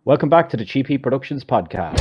Welcome back to the Cheap Heat Productions podcast.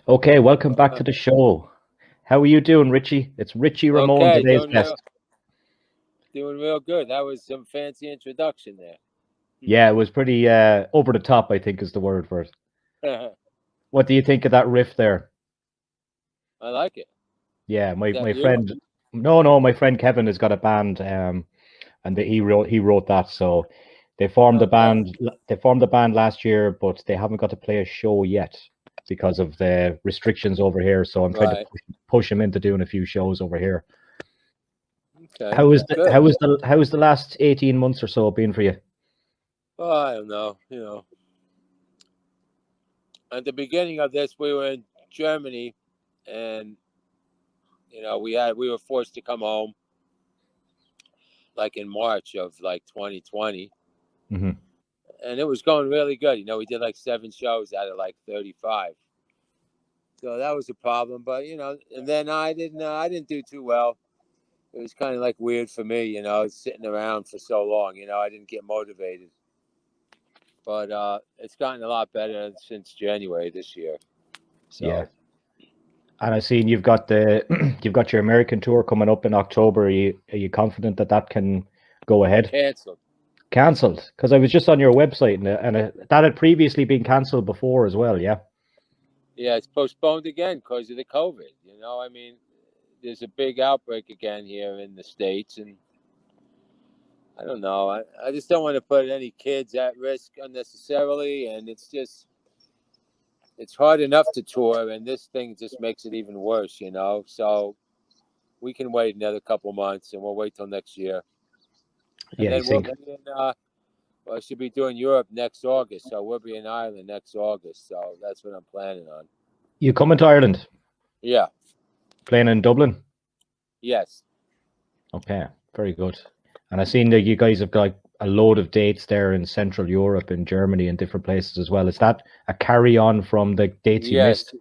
Okay, welcome back to the show. How are you doing, Richie? It's Richie Ramone, Okay, today's guest. Doing real good. That was some fancy introduction there. Yeah, it was pretty over the top, I think is the word for it. What do you think of that riff there? I like it. Yeah, my you? friend. No, my friend Kevin has got a band, and he wrote that. So they formed the band. They formed the band last year, but they haven't got to play a show yet because of the restrictions over here. So I'm trying to push him into doing a few shows over here. Okay. How was the last 18 months or so been for you? Oh, I don't know. At the beginning of this, we were in Germany, and we were forced to come home, like in March of 2020, mm-hmm. and it was going really good. We did like 7 shows out of 35. So that was a problem, but and then I didn't do too well. It was kind of weird for me, sitting around for so long. I didn't get motivated. But it's gotten a lot better since January this year. So. Yeah. And I've seen you've got your American tour coming up in October. Are you confident that can go ahead? Cancelled? Because I was just on your website and that had previously been cancelled before as well. Yeah. Yeah, it's postponed again because of the COVID. There's a big outbreak again here in the States, and I don't know. I just don't want to put any kids at risk unnecessarily, and it's hard enough to tour, and this thing just makes it even worse, So we can wait another couple months, and we'll wait till next year. And then we'll be I should be doing Europe next August, so we'll be in Ireland next August. So that's what I'm planning on. You coming to Ireland? Yeah. Playing in Dublin? Yes. Okay, very good. And I've seen that you guys have got a load of dates there in Central Europe, in Germany, and different places as well. Is that a carry-on from the dates you missed?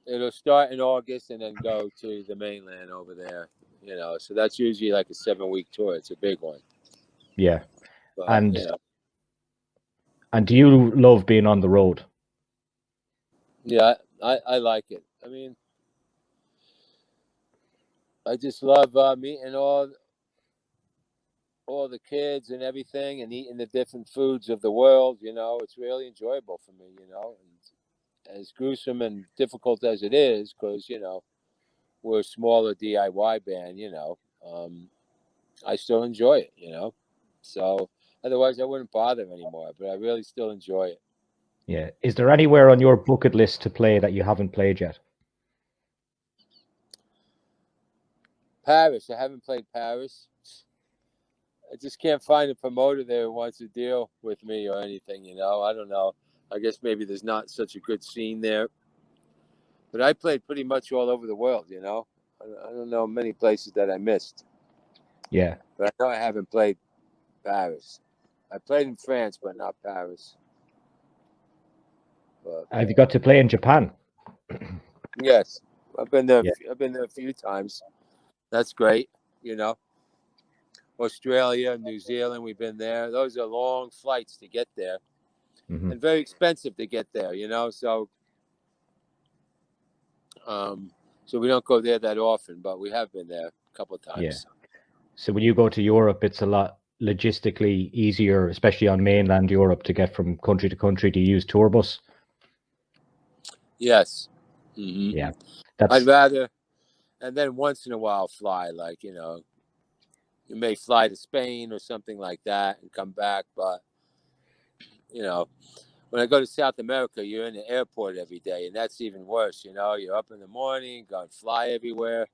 It'll start in August and then go to the mainland over there. So that's usually like a 7-week tour. It's a big one. Yeah. But, and do you love being on the road? Yeah, I like it. I just love meeting all the kids and everything, and eating the different foods of the world. It's really enjoyable for me. And as gruesome and difficult as it is, because we're a smaller DIY band. I still enjoy it. So otherwise I wouldn't bother anymore. But I really still enjoy it. Yeah. Is there anywhere on your bucket list to play that you haven't played yet? Paris. I haven't played Paris. I just can't find a promoter there who wants to deal with me or anything, I don't know. I guess maybe there's not such a good scene there. But I played pretty much all over the world, I don't know many places that I missed. Yeah. But I know I haven't played Paris. I played in France, but not Paris. Have you got to play in Japan? Yes. I've been there. Yeah. I've been there a few times. That's great, Australia, New Zealand, we've been there. Those are long flights to get there. Mm-hmm. And very expensive to get there, So we don't go there that often, but we have been there a couple of times. Yeah. So when you go to Europe, it's a lot logistically easier, especially on mainland Europe, to get from country to country. To use tour bus? Yes. Yeah, I'd that's rather, and then once in a while fly, like, you may fly to Spain or something like that and come back. But, when I go to South America, you're in the airport every day, and that's even worse. You're up in the morning, going fly everywhere.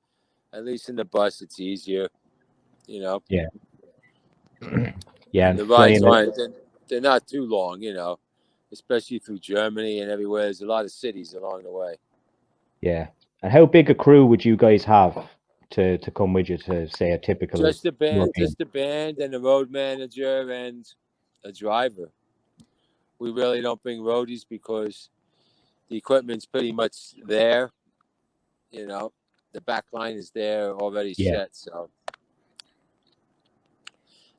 At least in the bus, it's easier, yeah, yeah, and and the rides flying it. aren't, they're not too long, especially through Germany and everywhere. There's a lot of cities along the way. Yeah, and how big a crew would you guys have to come with you to say a typical Just the band, European? just the band, and the road manager and a driver. We really don't bring roadies because the equipment's pretty much there. You know, the back line is there already Yeah, set. So,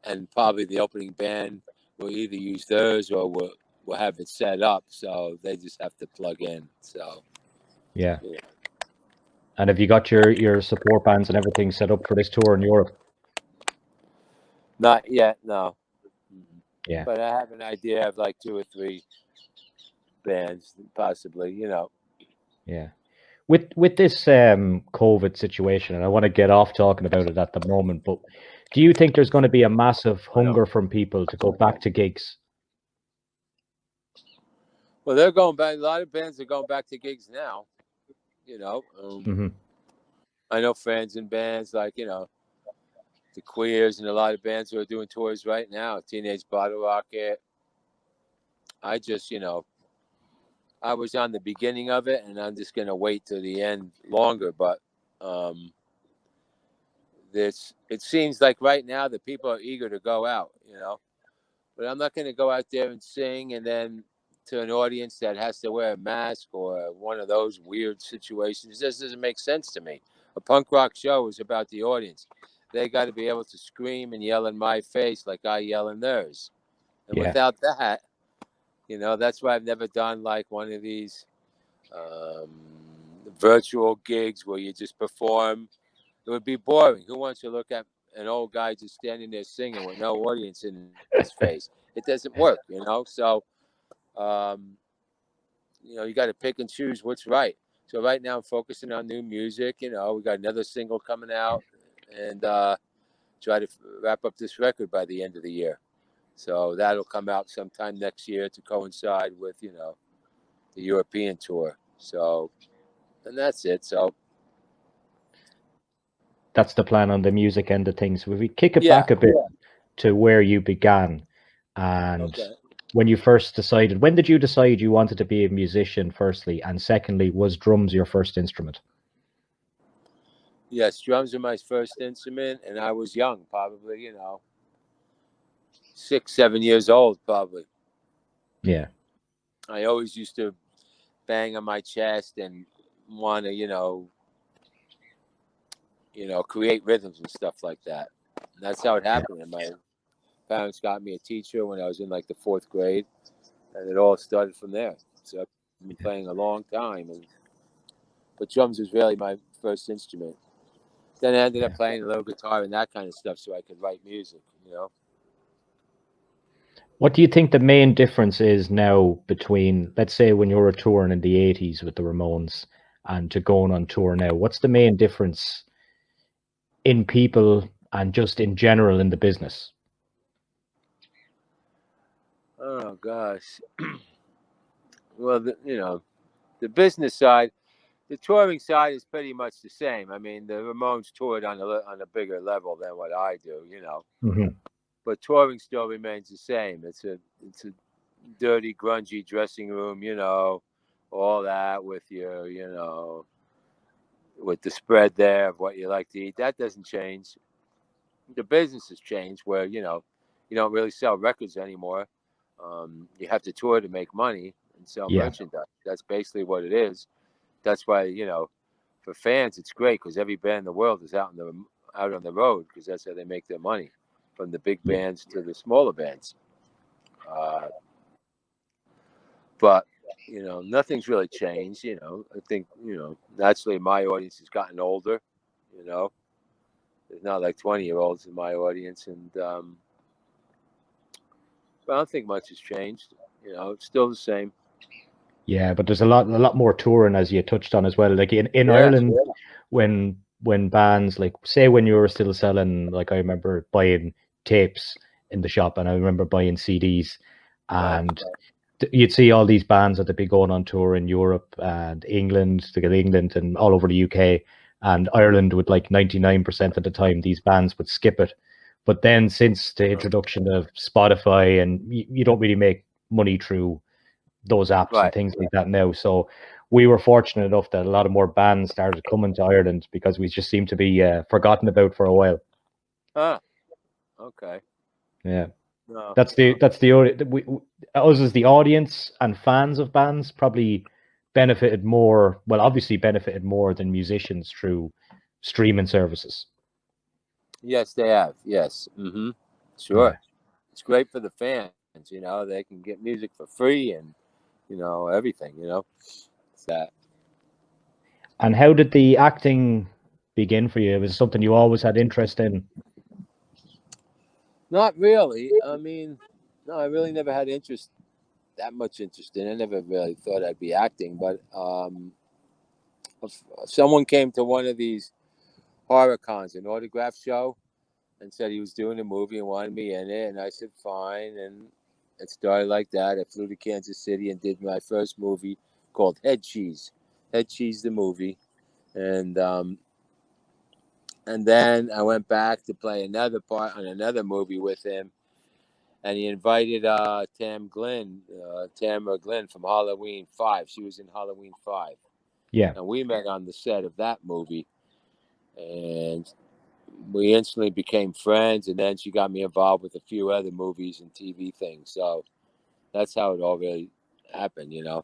and probably the opening band will either use theirs or we'll have it set up. So they just have to plug in. So, yeah. yeah. And have you got your support bands and everything set up for this tour in Europe? Not yet, no. Yeah, But I have an idea of like two or three bands, possibly. yeah. With this COVID situation, and I want to get off talking about it at the moment, but do you think there's going to be a massive I know. hunger from people to go back to gigs? Well, they're going back. A lot of bands are going back to gigs now. You know, Hmm. I know friends in bands like the Queers and a lot of bands who are doing tours right now. Teenage Bottle Rocket. I just I was on the beginning of it, and I'm just gonna wait till the end longer. But um, this it seems like right now the people are eager to go out. But I'm not gonna go out there and sing and then to an audience that has to wear a mask or one of those weird situations. This doesn't make sense to me. A punk rock show is about the audience. They got to be able to scream and yell in my face like I yell in theirs. And Yeah, without that, that's why I've never done like one of these um, virtual gigs where you just perform. It would be boring. Who wants to look at an old guy just standing there singing with no audience in his face? It doesn't work. So, um, you got to pick and choose what's right. So right now I'm focusing on new music. We got another single coming out, and try to wrap up this record by the end of the year. So that'll come out sometime next year to coincide with the European tour. So, and that's it. So that's the plan on the music end of things. If we kick it yeah. back a bit to where you began, and Okay. when you first decided, when did you decide you wanted to be a musician, firstly? And secondly, was drums your first instrument? Yes, drums are my first instrument, and I was young, probably 6, 7 years old, probably. Yeah, I always used to bang on my chest and want to create rhythms and stuff like that. And that's how it yeah, happened. And my parents got me a teacher when I was in like the fourth grade, and it all started from there. So I've been playing a long time, but drums was really my first instrument. Then I ended up yeah. playing a little guitar and that kind of stuff, so I could write music. What do you think the main difference is now between, let's say, when you were touring in the 80s with the Ramones and to going on tour now? What's the main difference in people and just in general in the business? Oh gosh. Well, the business side, the touring side is pretty much the same. I mean, the Ramones toured on a bigger level than what I do. Hmm. But touring still remains the same. It's a dirty, grungy dressing room, all that with with the spread there of what you like to eat. That doesn't change. The business has changed where you don't really sell records anymore. You have to tour to make money and sell Yeah, merchandise. That's basically what it is. That's why for fans it's great because every band in the world is out on the road because that's how they make their money, from the big yeah, bands to the smaller bands. Uh, but nothing's really changed. I think naturally my audience has gotten older. You know, there's not like 20-year-olds in my audience, and but I don't think much has changed. It's still the same. Yeah, but there's a lot more touring as you touched on as well. Like in Yeah, Ireland, when bands like say when you were still selling, like I remember buying tapes in the shop and I remember buying CDs, right. and you'd see all these bands that they'd be going on tour in Europe and England, to get England and all over the UK and Ireland would like 99% of the time these bands would skip it. But then since the introduction of Spotify and you don't really make money through those apps and Right. things like that now. So we were fortunate enough that a lot of more bands started coming to Ireland because we just seemed to be forgotten about for a while. Huh. Okay. Yeah, No. that's the only us as the audience and fans of bands probably benefited more. Well, obviously benefited more than musicians through streaming services. Yes, they have. Yes. Mm-hmm. Yeah. Sure. It's great for the fans. You know, they can get music for free and everything. It's that. And how did the acting begin for you? Was it something you always had interest in? Not really. I mean, no, I really never had that much interest in it. I never really thought I'd be acting, but if someone came to one of these horror cons, an autograph show, and said he was doing a movie and wanted me in it, and I said fine, and it started like that. I flew to Kansas City and did my first movie called Head Cheese the movie, and then I went back to play another part on another movie with him, and he invited Tamara Glenn from Halloween 5. She was in Halloween 5, Yeah. and we met on the set of that movie, and we instantly became friends. And then she got me involved with a few other movies and TV things. So that's how it all really happened. I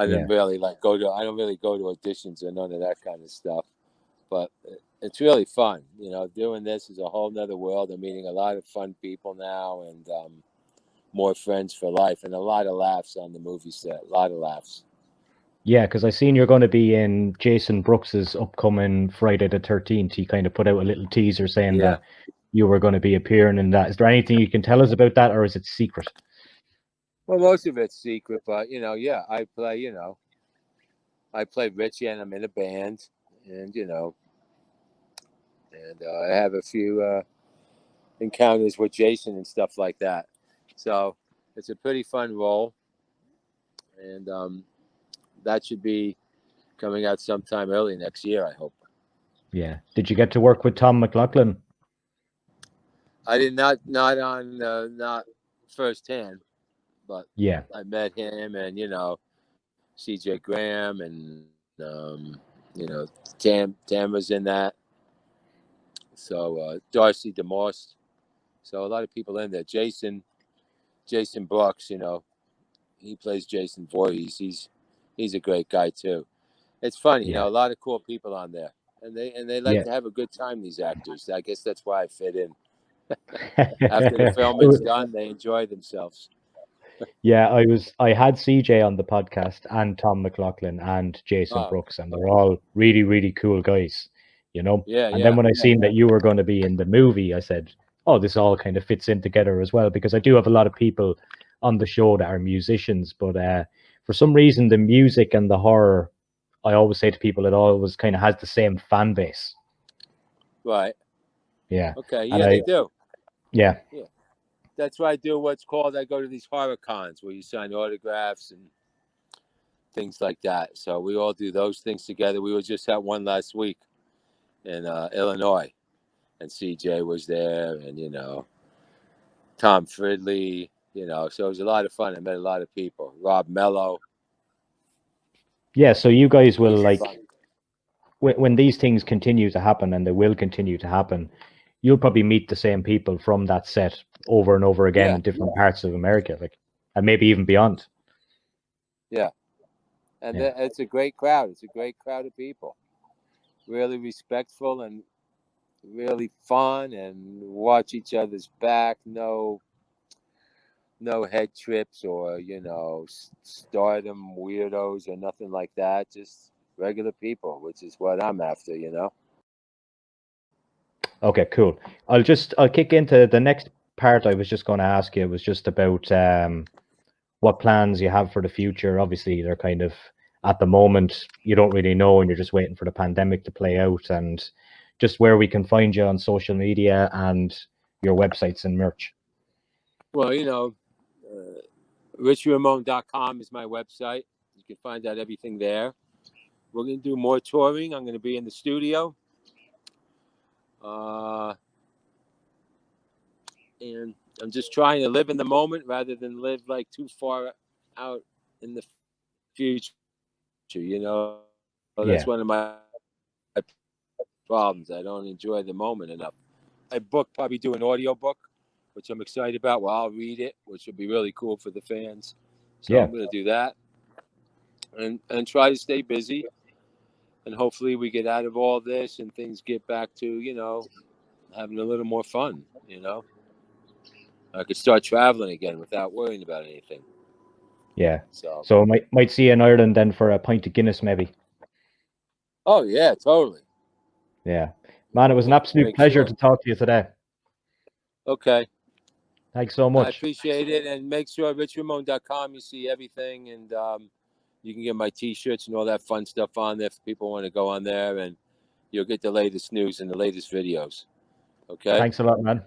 Yeah. didn't really I don't really go to auditions or none of that kind of stuff. But it's really fun. Doing this is a whole nother world. I'm meeting a lot of fun people now, and more friends for life, and a lot of laughs on the movie set. A lot of laughs. Yeah, because I seen you're going to be in Jason Brooks's upcoming Friday the 13th. He kind of put out a little teaser saying Yeah. that you were going to be appearing in that. Is there anything you can tell us about that, or is it secret? Well, most of it's secret, but yeah, I play Richie, and I'm in a band, and I have a few encounters with Jason and stuff like that. So it's a pretty fun role, and that should be coming out sometime early next year, I hope. Yeah. Did you get to work with Tom McLaughlin? I did not on not firsthand, but Yeah. I met him, and C.J. Graham, and you know Tam was in that. So Darcy DeMoss. So a lot of people in there. Jason Brooks, he plays Jason Voorhees. He's a great guy too. It's funny, Yeah. a lot of cool people on there, and they like Yeah. to have a good time. These actors, I guess that's why I fit in. After the film is done, they enjoy themselves. Yeah, I had CJ on the podcast and Tom McLaughlin and Jason Oh, Brooks, and they're all really, really cool guys, you know. yeah, And then yeah, when I seen that you were going to be in the movie, I said, "Oh, this all kind of fits in together as well," because I do have a lot of people on the show that are musicians, but for some reason, the music and the horror, I always say to people, it always kind of has the same fan base. right. Yeah, Okay, and yeah, they do. yeah, Yeah, that's why I do what's called. I go to these horror cons where you sign autographs and things like that. So we all do those things together. We were just at one last week in Illinois, and CJ was there, and Tom Fridley. So it was a lot of fun. I met a lot of people. Rob Mello. yeah. So you guys will He's like fun. when these things continue to happen, and they will continue to happen, you'll probably meet the same people from that set over and over again Yeah, in different parts of America, like, and maybe even beyond. yeah. And Yeah. it's a great crowd. It's a great crowd of people. Really respectful and really fun, and watch each other's back. No head trips or stardom weirdos or nothing like that. Just regular people, which is what I'm after. Okay, cool. I'll kick into the next part. I was just going to ask you was just about what plans you have for the future. Obviously, they're kind of at the moment you don't really know, and you're just waiting for the pandemic to play out, and just where we can find you on social media and your websites and merch. Well, richieramone.com is my website. You can find out everything there. We're going to do more touring. I'm going to be in the studio. And I'm just trying to live in the moment rather than live like too far out in the future. That's one of my problems. I don't enjoy the moment enough. I probably do an audio book, which I'm excited about. Well, I'll read it, which will be really cool for the fans. So I'm going to do that and try to stay busy. And hopefully we get out of all this and things get back to, having a little more fun, I could start traveling again without worrying about anything. Yeah. So might see you in Ireland then for a pint of Guinness, maybe. Oh, yeah, totally. Yeah. Man, it was an absolute pleasure to talk to you today. Okay. Thanks so much. I appreciate it. And make sure richieramone.com, you see everything. And you can get my T-shirts and all that fun stuff on there if people want to go on there. And you'll get the latest news and the latest videos. Okay? Thanks a lot, man.